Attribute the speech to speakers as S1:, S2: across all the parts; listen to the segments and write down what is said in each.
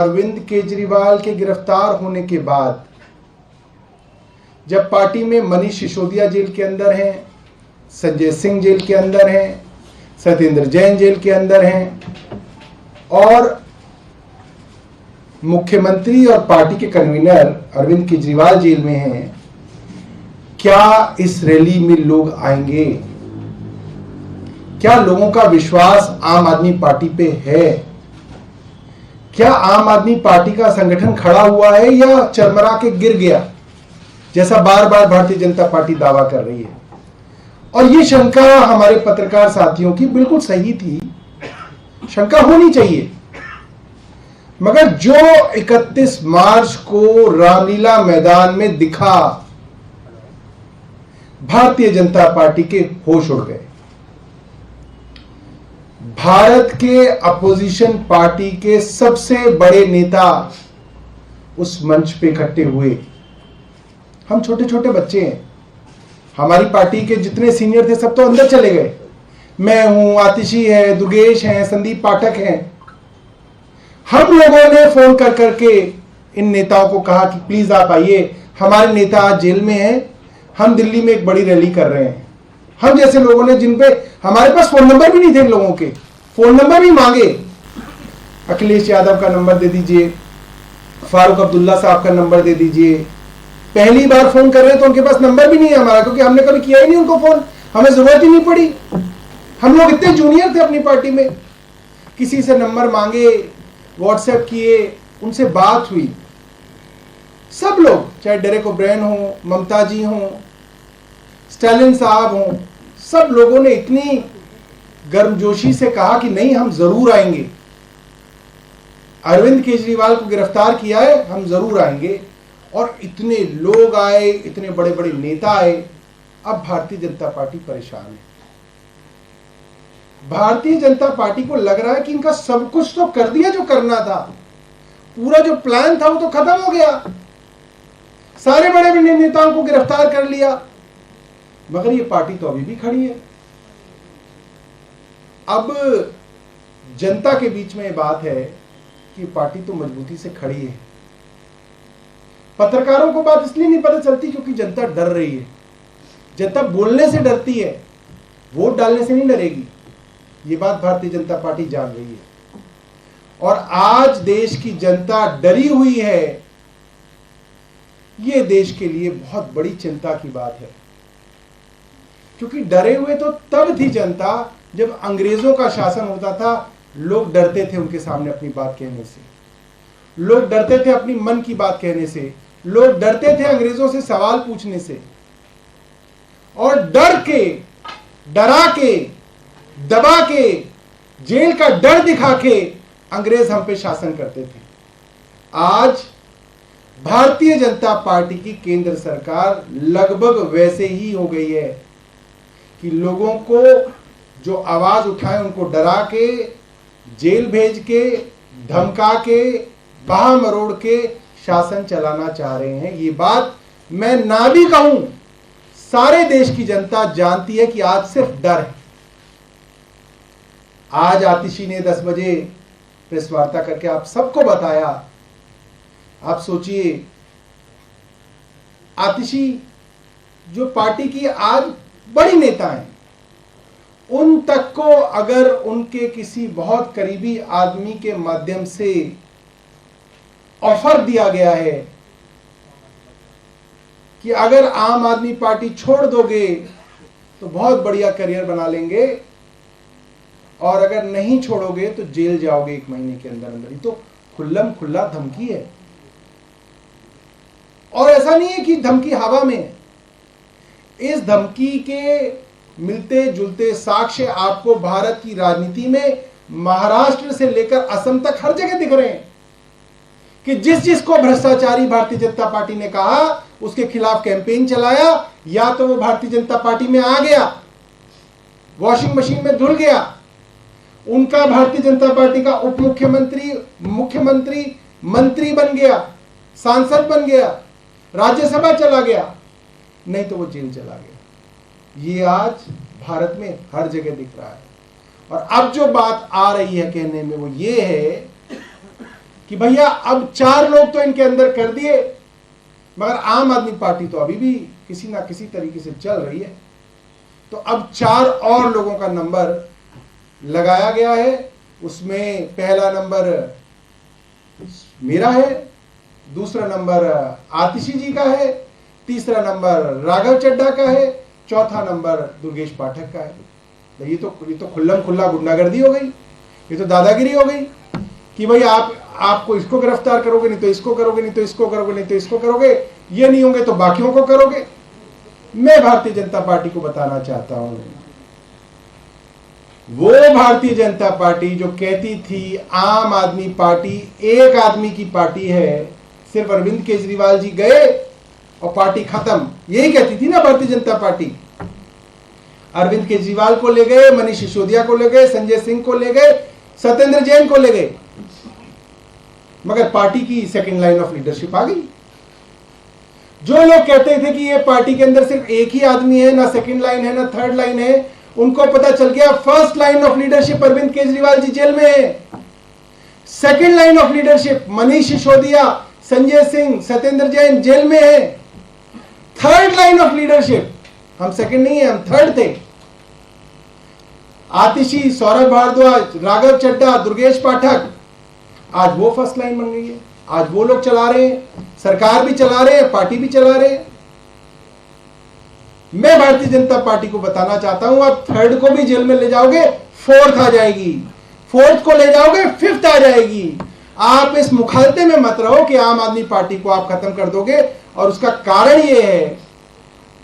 S1: अरविंद केजरीवाल के गिरफ्तार होने के बाद जब पार्टी में मनीष सिसोदिया जेल के अंदर हैं, संजय सिंह जेल के अंदर हैं, सत्येंद्र जैन जेल के अंदर हैं और मुख्यमंत्री और पार्टी के कन्वीनर अरविंद केजरीवाल जेल में हैं, क्या इस रैली में लोग आएंगे? क्या लोगों का विश्वास आम आदमी पार्टी पे है? क्या आम आदमी पार्टी का संगठन खड़ा हुआ है या चरमरा के गिर गया, जैसा बार बार भारतीय जनता पार्टी दावा कर रही है? और ये शंका हमारे पत्रकार साथियों की बिल्कुल सही थी, शंका होनी चाहिए। मगर जो 31 मार्च को रामलीला मैदान में दिखा, भारतीय जनता पार्टी के होश उड़ गए। भारत के अपोजिशन पार्टी के सबसे बड़े नेता उस मंच पे इकट्ठे हुए। हम छोटे छोटे बच्चे हैं, हमारी पार्टी के जितने सीनियर थे सब तो अंदर चले गए। मैं हूं, आतिशी है, दुर्गेश हैं, संदीप पाठक हैं। हम लोगों ने फोन कर करके इन नेताओं को कहा कि प्लीज आप आइए, हमारे नेता आज जेल में हैं, हम दिल्ली में एक बड़ी रैली कर रहे हैं। हम जैसे लोगों ने, जिन पे हमारे पास फोन नंबर भी नहीं थे, लोगों के फोन नंबर भी मांगे। अखिलेश यादव का नंबर दे दीजिए, फारूक अब्दुल्ला साहब का नंबर दे दीजिए। पहली बार फोन कर रहे हैं तो उनके पास नंबर भी नहीं है हमारा, क्योंकि हमने कभी किया ही नहीं उनको फोन, हमें जरूरत ही नहीं पड़ी। हम लोग इतने जूनियर थे अपनी पार्टी में, किसी से नंबर मांगे, व्हाट्सएप किए, उनसे बात हुई। सब लोग, चाहे डेरेक ओब्रायन हो, ममता जी हो, स्टालिन साहब हो, सब लोगों ने इतनी गर्मजोशी से कहा कि नहीं, हम जरूर आएंगे। अरविंद केजरीवाल को गिरफ्तार किया है, हम जरूर आएंगे। और इतने लोग आए, इतने बड़े बड़े नेता आए। अब भारतीय जनता पार्टी परेशान है। भारतीय जनता पार्टी को लग रहा है कि इनका सब कुछ तो कर दिया जो करना था, पूरा जो प्लान था वो तो खत्म हो गया, सारे बड़े बड़े नेताओं को गिरफ्तार कर लिया, मगर ये पार्टी तो अभी भी खड़ी है। अब जनता के बीच में ये बात है कि पार्टी तो मजबूती से खड़ी है। पत्रकारों को बात इसलिए नहीं पता चलती क्योंकि जनता डर रही है। जनता बोलने से डरती है, वोट डालने से नहीं डरेगी। ये बात भारतीय जनता पार्टी जान रही है। और आज देश की जनता डरी हुई है। ये देश के लिए बहुत बड़ी चिंता की बात है, क्योंकि डरे हुए तो तब थी जनता जब अंग्रेजों का शासन होता था। लोग डरते थे उनके सामने अपनी बात कहने से, लोग डरते थे अपनी मन की बात कहने से, लोग डरते थे अंग्रेजों से सवाल पूछने से। और डर के, डरा के, दबा के, जेल का डर दिखा के अंग्रेज हम पे शासन करते थे। आज भारतीय जनता पार्टी की केंद्र सरकार लगभग वैसे ही हो गई है कि लोगों को जो आवाज उठाए उनको डरा के, जेल भेज के, धमका के, बाह मरोड़ के शासन चलाना चाह रहे हैं। ये बात मैं ना भी कहूं, सारे देश की जनता जानती है कि आज सिर्फ डर है। आज आतिशी ने 10 बजे प्रेस वार्ता करके आप सबको बताया। आप सोचिए, आतिशी जो पार्टी की आज बड़ी नेता हैं, उन तक को अगर उनके किसी बहुत करीबी आदमी के माध्यम से ऑफर दिया गया है कि अगर आम आदमी पार्टी छोड़ दोगे तो बहुत बढ़िया करियर बना लेंगे, और अगर नहीं छोड़ोगे तो जेल जाओगे 1 महीने के अंदर अंदर ही, तो खुल्लम खुल्ला धमकी है। और ऐसा नहीं है कि धमकी हवा में है। इस धमकी के मिलते जुलते साक्ष्य आपको भारत की राजनीति में महाराष्ट्र से लेकर असम तक हर जगह दिख रहे हैं कि जिस को भ्रष्टाचारी भारतीय जनता पार्टी ने कहा, उसके खिलाफ कैंपेन चलाया, या तो वो भारतीय जनता पार्टी में आ गया, वॉशिंग मशीन में धुल गया, उनका भारतीय जनता पार्टी का उप मुख्यमंत्री, मुख्यमंत्री, मंत्री बन गया, सांसद बन गया, राज्यसभा चला गया, नहीं तो वो जेल चला गया। ये आज भारत में हर जगह दिख रहा है। और अब जो बात आ रही है कहने में वो ये है कि भैया अब 4 लोग तो इनके अंदर कर दिए, मगर आम आदमी पार्टी तो अभी भी किसी ना किसी तरीके से चल रही है, तो अब 4 और लोगों का नंबर लगाया गया है। उसमें पहला नंबर मेरा है, दूसरा नंबर आतिशी जी का है, तीसरा नंबर राघव चड्ढा का है, चौथा नंबर दुर्गेश पाठक का है। ये तो खुल्लम खुल्ला गुंडागर्दी हो गई, ये तो दादागिरी हो गई कि भाई आपको इसको गिरफ्तार करोगे, नहीं तो इसको करोगे, नहीं तो इसको करोगे, नहीं तो इसको करोगे, ये नहीं होंगे तो बाकियों को करोगे। मैं भारतीय जनता पार्टी को बताना चाहता हूं, वो भारतीय जनता पार्टी जो कहती थी आम आदमी पार्टी एक आदमी की पार्टी है, सिर्फ अरविंद केजरीवाल जी गए और पार्टी खत्म, यही कहती थी ना भारतीय जनता पार्टी। अरविंद केजरीवाल को ले गए, मनीष सिसोदिया को ले गए, संजय सिंह को ले गए, सत्येंद्र जैन को ले गए, मगर पार्टी की सेकंड लाइन ऑफ लीडरशिप आ गई। जो लोग कहते थे कि ये पार्टी के अंदर सिर्फ एक ही आदमी है, ना सेकंड लाइन है ना थर्ड लाइन है, उनको पता चल गया first line of leadership Arvind Kejriwal ji जेल में है, second line of leadership Manish Sisodia, Sanjay Singh, Satyendra Jain जेल में है, थर्ड लाइन ऑफ लीडरशिप हम सेकंड नहीं है, हम थर्ड थे। आतिशी, सौरभ भारद्वाज, राघव चड्ढा, दुर्गेश पाठक, आज वो फर्स्ट लाइन बन गई है। आज वो लोग चला रहे हैं, सरकार भी चला रहे हैं, पार्टी भी चला रहे हैं। मैं भारतीय जनता पार्टी को बताना चाहता हूं, आप थर्ड को भी जेल में ले जाओगे, फोर्थ आ जाएगी, फोर्थ को ले जाओगे, फिफ्थ आ जाएगी। आप इस मुखालते में मत रहो कि आम आदमी पार्टी को आप खत्म कर दोगे, और उसका कारण यह है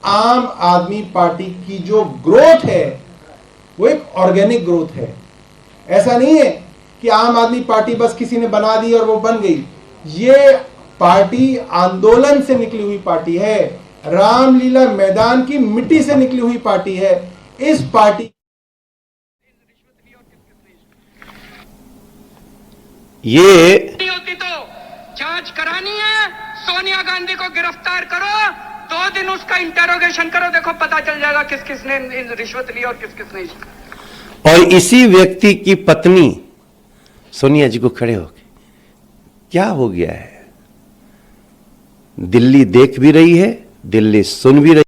S1: आम आदमी पार्टी की जो ग्रोथ है वो एक ऑर्गेनिक ग्रोथ है। ऐसा नहीं है कि आम आदमी पार्टी बस किसी ने बना दी और वो बन गई। ये पार्टी आंदोलन से निकली हुई पार्टी है, रामलीला मैदान की मिट्टी से निकली हुई पार्टी है। इस पार्टी
S2: ये
S3: नहीं होती तो जांच करानी है, सोनिया गांधी को गिरफ्तार करो, 2 दिन उसका इंटेरोगेशन करो, देखो पता चल जाएगा किस किसने रिश्वत ली और किस किसने नहीं।
S2: और इसी व्यक्ति की पत्नी सोनिया जी को खड़े होके क्या हो गया है, दिल्ली देख भी रही है, दिल्ली सुन भी रही।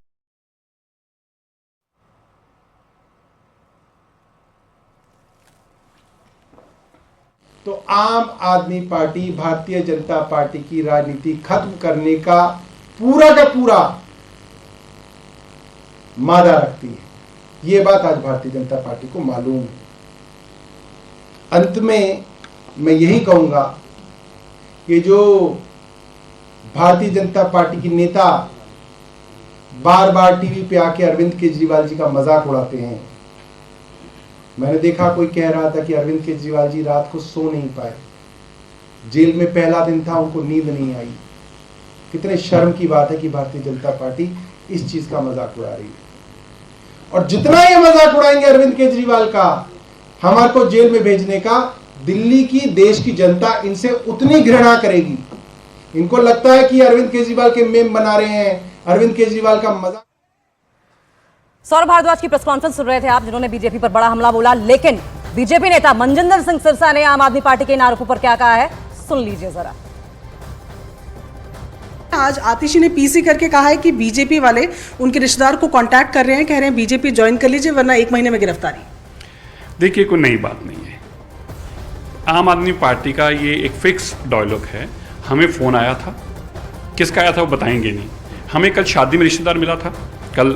S1: तो आम आदमी पार्टी भारतीय जनता पार्टी की राजनीति खत्म करने का पूरा मादा रखती है। यह बात आज भारतीय जनता पार्टी को मालूम है। अंत में मैं यही कहूंगा कि जो भारतीय जनता पार्टी की नेता बार बार टीवी पे आके अरविंद केजरीवाल जी का मजाक उड़ाते हैं, मैंने देखा कोई कह रहा था कि अरविंद केजरीवाल जी रात को सो नहीं पाए, जेल में पहला दिन था, उनको नींद नहीं आई। कितने शर्म की बात है कि भारतीय जनता पार्टी इस चीज का मजाक उड़ा रही है। और जितना ये मजाक उड़ाएंगे अरविंद केजरीवाल का, हमारे को जेल में भेजने का, दिल्ली की देश की जनता इनसे उतनी घृणा करेगी। इनको लगता है कि अरविंद केजरीवाल के मेम बना रहे हैं, अरविंद केजरीवाल का मजाक।
S4: सौरभ भारद्वाज की प्रेस कॉन्फ्रेंस सुन रहे थे आप, जिन्होंने बीजेपी पर बड़ा हमला बोला, लेकिन बीजेपी नेता मनजिंदर सिंह सिरसा ने आम आदमी पार्टी के इन आरोपों पर क्या कहा है, सुन लीजिए जरा।
S5: आज आतिशी ने पीसी करके कहा है कि बीजेपी वाले उनके रिश्तेदार को कांटेक्ट कर रहे हैं, कह रहे हैं बीजेपी ज्वाइन कर लीजिए वरना 1 महीने में गिरफ्तारी।
S6: देखिए, कोई नई बात नहीं है। आम आदमी पार्टी का ये एक फिक्स डायलॉग है। हमें फ़ोन आया था, किसका आया था वो बताएंगे नहीं। हमें कल शादी में रिश्तेदार मिला था, कल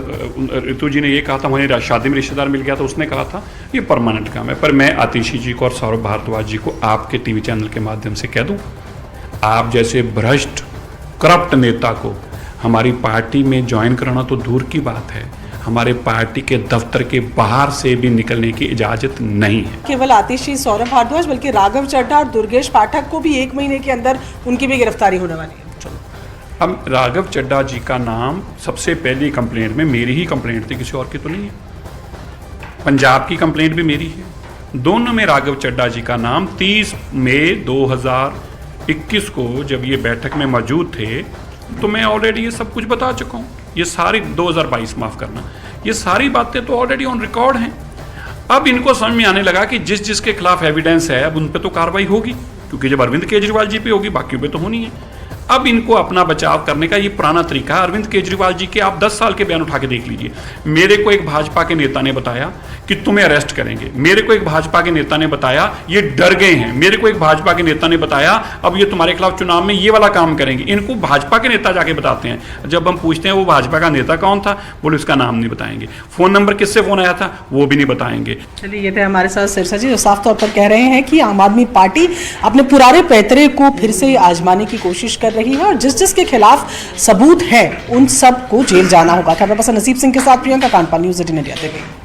S6: ऋतु जी ने ये कहा था मुझे शादी में रिश्तेदार मिल गया, तो उसने कहा था ये परमानेंट काम है। पर मैं आतिशी जी को और सौरभ भारद्वाज जी को आपके टीवी चैनल के माध्यम से कह दूं, आप जैसे भ्रष्ट करप्ट नेता को हमारी पार्टी में ज्वाइन कराना तो दूर की बात है, हमारे पार्टी के दफ्तर के बाहर से भी निकलने की इजाज़त नहीं है।
S5: केवल आतिशी, सौरभ भारद्वाज, बल्कि राघव चड्ढा और दुर्गेश पाठक को भी 1 महीने के अंदर उनकी भी गिरफ्तारी होने वाली है।
S6: हम राघव चड्ढा जी का नाम सबसे पहली कंप्लेंट में मेरी ही कंप्लेंट थी, किसी और की तो नहीं है। पंजाब की कंप्लेंट भी मेरी है। दोनों में राघव चड्ढा जी का नाम 30 मई 2021 को जब ये बैठक में मौजूद थे तो मैं ऑलरेडी ये सब कुछ बता चुका हूँ। ये सारी 2022 माफ़ करना, ये सारी बातें तो ऑलरेडी ऑन रिकॉर्ड हैं। अब इनको समझ में आने लगा कि जिस जिसके खिलाफ एविडेंस है अब उन पर तो कार्रवाई होगी। क्योंकि जब अरविंद केजरीवाल जी पे होगी बाकियों पे तो होनी है। अब इनको अपना बचाव करने का ये पुराना तरीका है। अरविंद केजरीवाल जी के आप 10 साल के बयान उठा के देख लीजिए। मेरे को एक भाजपा के नेता ने बताया कि तुम्हें अरेस्ट करेंगे, मेरे को एक भाजपा के नेता ने बताया ये डर गए हैं, मेरे को एक भाजपा के नेता ने बताया अब ये तुम्हारे खिलाफ चुनाव में ये वाला काम करेंगे। इनको भाजपा के नेता जाके बताते हैं। जब हम पूछते हैं वो भाजपा का नेता कौन था, बोले उसका नाम नहीं बताएंगे, फोन नंबर किससे फोन आया था वो भी नहीं बताएंगे।
S5: चलिए, ये थे हमारे साथ सिरसा जी जो साफ तौर पर कह रहे हैं कि आम आदमी पार्टी अपने पुराने पैतरे को फिर से आजमाने की कोशिश कर रही है और जिस जिसके खिलाफ सबूत है उन सब को जेल जाना होगा। कैमरा पर्सन नसीब सिंह के साथ प्रियंका कांडपाल, न्यूज़ 18 इंडिया।